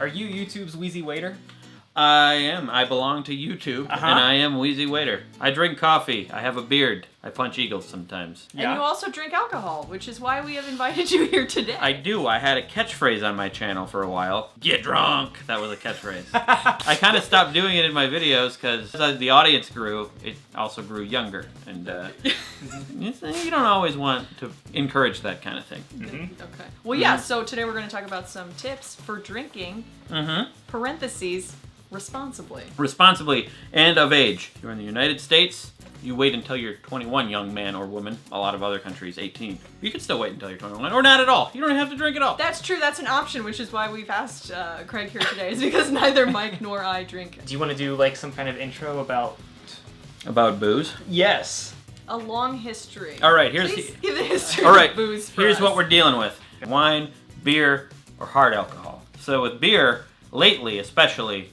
Are you YouTube's Wheezy Waiter? I am. I belong to YouTube, and I am Wheezy Waiter. I drink coffee. I have a beard. I punch eagles sometimes. And you also drink alcohol, which is why we have invited you here today. I do. I had a catchphrase on my channel for a while. Get drunk. That was a catchphrase. I kind of stopped doing it in my videos because as the audience grew, it also grew younger. And you don't always want to encourage that kind of thing. Okay. Well, yeah, so today we're going to talk about some tips for drinking, parentheses, responsibly. Responsibly and of age. If you're in the United States, you wait until you're 21, young man or woman. A lot of other countries, 18. You can still wait until you're 21, or not at all. You don't have to drink at all. That's true. That's an option, which is why we've asked Craig here today, is because neither Mike nor I drink. Do you want to do like some kind of intro about... About booze? Yes. A long history. All right, here's Please give the history all right, of booze for here's us. what we're dealing with. Wine, beer, or hard alcohol. So with beer, lately especially,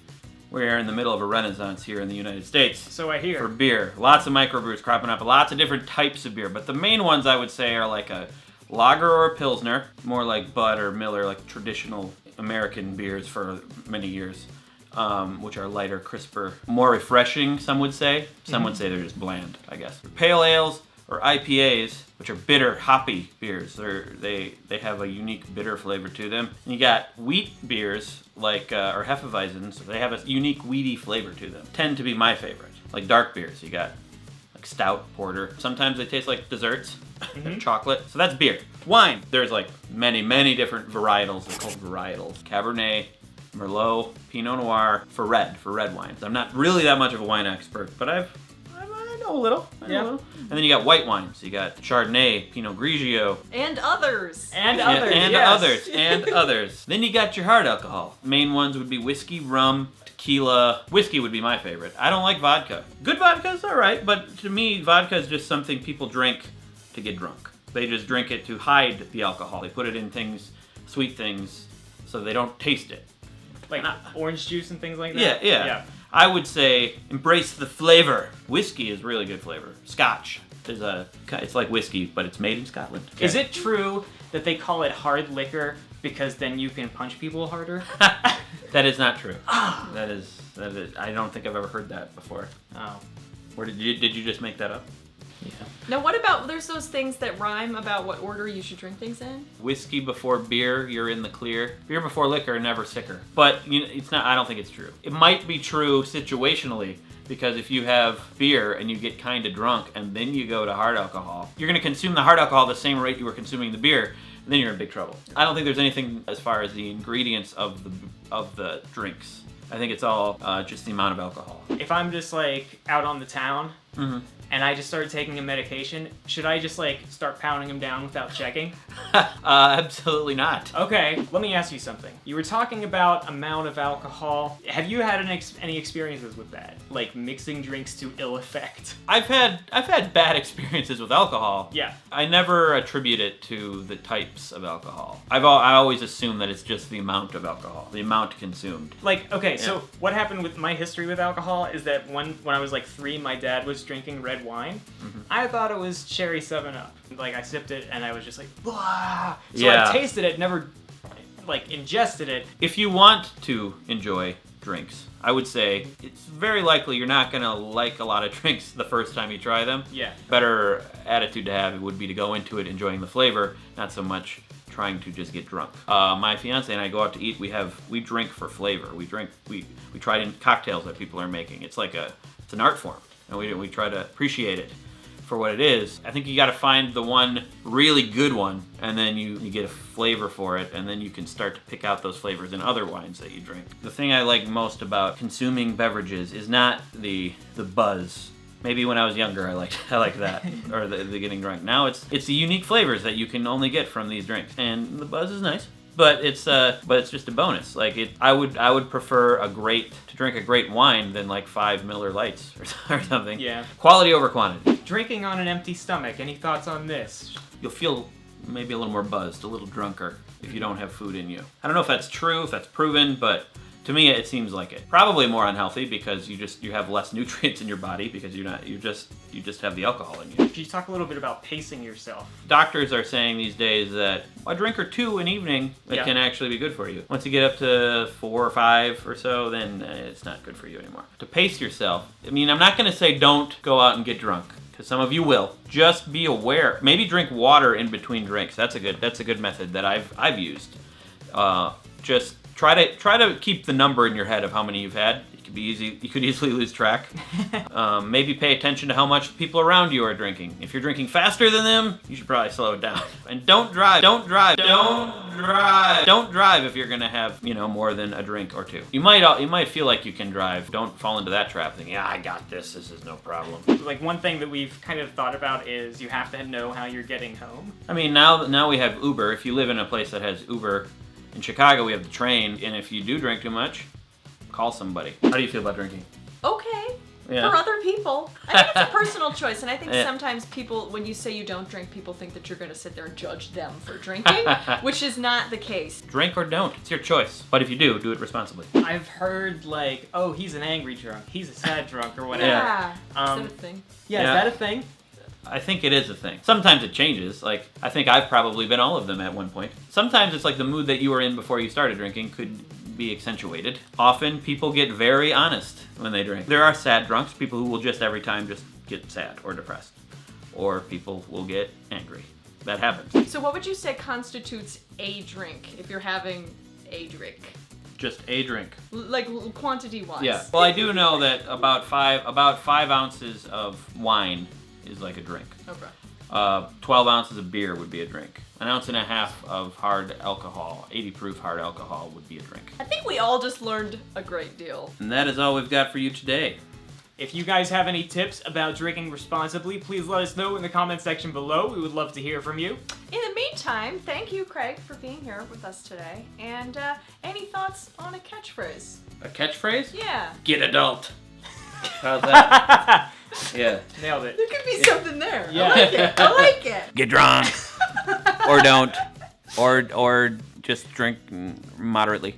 we're in the middle of a renaissance here in the United States. So I hear. For beer. Lots of microbrews cropping up, lots of different types of beer. But the main ones I would say are like a lager or a pilsner, more like Bud or Miller, like traditional American beers for many years, which are lighter, crisper, more refreshing, some would say. Some would say they're just bland, I guess. Pale ales or IPAs, which are bitter, hoppy beers. They have a unique bitter flavor to them. And you got wheat beers, like, or Hefeweizens. They have a unique wheaty flavor to them. Tend to be my favorite. Like dark beers, you got like stout, porter. Sometimes they taste like desserts, chocolate. So that's beer. Wine, there's like many, many different varietals. They're called varietals. Cabernet, Merlot, Pinot Noir, for red wines. I'm not really that much of a wine expert, but I know a little. I know a little. And then you got white wines. You got Chardonnay, Pinot Grigio. And others. And others, And yes. others. And others. Then you got your hard alcohol. Main ones would be whiskey, rum, tequila. Whiskey would be my favorite. I don't like vodka. Good vodka's alright, but to me, vodka is just something people drink to get drunk. They just drink it to hide the alcohol. They put it in things, sweet things, so they don't taste it. Like orange juice and things like that? Yeah. I would say embrace the flavor. Whiskey is really good flavor. Scotch is it's like whiskey, but it's made in Scotland. Okay. Is it true that they call it hard liquor because then you can punch people harder? That is not true. That is. I don't think I've ever heard that before. Oh. Or did you just make that up? Yeah. Now, what about, there's those things that rhyme about what order you should drink things in? Whiskey before beer, you're in the clear. Beer before liquor, never sicker. But it's not. I don't think it's true. It might be true situationally, because if you have beer and you get kind of drunk and then you go to hard alcohol, you're going to consume the hard alcohol the same rate you were consuming the beer, and then you're in big trouble. I don't think there's anything as far as the ingredients of the drinks. I think it's all just the amount of alcohol. If I'm just like out on the town and I just started taking a medication, should I just like start pounding them down without checking? Absolutely not. Okay, let me ask you something. You were talking about amount of alcohol. Have you had any experiences with that? Like mixing drinks to ill effect? I've had bad experiences with alcohol. Yeah. I never attribute it to the types of alcohol. I always assume that it's just the amount of alcohol, the amount consumed. Like, okay, so what happened with my history with alcohol is that when I was like 3, my dad was drinking red wine. I thought it was cherry 7-Up. Like, I sipped it and I was just like, blah. So I tasted it, never like ingested it. If you want to enjoy drinks, I would say it's very likely you're not gonna like a lot of drinks the first time you try them. Yeah. Better attitude to have would be to go into it enjoying the flavor, not so much trying to just get drunk. My fiance and I go out to eat. We drink for flavor. We try cocktails that people are making. It's an art form, and we try to appreciate it for what it is. I think you got to find the one really good one, and then you get a flavor for it, and then you can start to pick out those flavors in other wines that you drink. The thing I like most about consuming beverages is not the buzz. Maybe when I was younger, I liked that, or the getting drunk. Now it's the unique flavors that you can only get from these drinks, and the buzz is nice. But it's just a bonus. Like I would prefer to drink a great wine than like 5 Miller Lights or something. Yeah. Quality over quantity. Drinking on an empty stomach. Any thoughts on this? You'll feel maybe a little more buzzed, a little drunker if you don't have food in you. I don't know if that's true, if that's proven, but To me, it seems like it. Probably more unhealthy because you have less nutrients in your body because you just have the alcohol in you. Can you talk a little bit about pacing yourself? Doctors are saying these days that a drink or two an evening can actually be good for you. Once you get up to 4 or 5 or so, then it's not good for you anymore. To pace yourself, I mean, I'm not going to say don't go out and get drunk, because some of you will. Just be aware. Maybe drink water in between drinks. That's a good method that I've used. Just try to keep the number in your head of how many you've had. You could easily lose track. Maybe pay attention to how much people around you are drinking. If you're drinking faster than them, you should probably slow it down. And don't drive if you're gonna have more than a drink or two. You might feel like you can drive. Don't fall into that trap thinking, yeah, I got this is no problem. Like, one thing that we've kind of thought about is you have to know how you're getting home. I mean, now we have Uber. If you live in a place that has Uber, in Chicago we have the train, and if you do drink too much, call somebody. How do you feel about drinking? Okay. Yeah. For other people. I think it's a personal choice, and I think sometimes people, when you say you don't drink, people think that you're going to sit there and judge them for drinking, which is not the case. Drink or don't. It's your choice. But if you do it responsibly. I've heard, like, oh, he's an angry drunk, he's a sad drunk, or whatever. Yeah. Is that a thing? Yeah, is that a thing? I think it is a thing. Sometimes it changes. Like, I think I've probably been all of them at one point. Sometimes it's like the mood that you were in before you started drinking could be accentuated. Often people get very honest when they drink. There are sad drunks, people who will just every time just get sad or depressed. Or people will get angry. That happens. So what would you say constitutes a drink if you're having a drink? Just a drink. Like quantity-wise. Yeah. Well, I do know that about 5 ounces of wine is like a drink. Okay. 12 ounces of beer would be a drink. 1.5 ounces of hard alcohol, 80 proof hard alcohol would be a drink. I think we all just learned a great deal. And that is all we've got for you today. If you guys have any tips about drinking responsibly, please let us know in the comment section below. We would love to hear from you. In the meantime, thank you, Craig, for being here with us today. And any thoughts on a catchphrase? A catchphrase? Yeah. Get adult. How's that? Yeah. Nailed it. There could be something there. Yeah. I like it. Get drunk. Or don't. Or just drink moderately.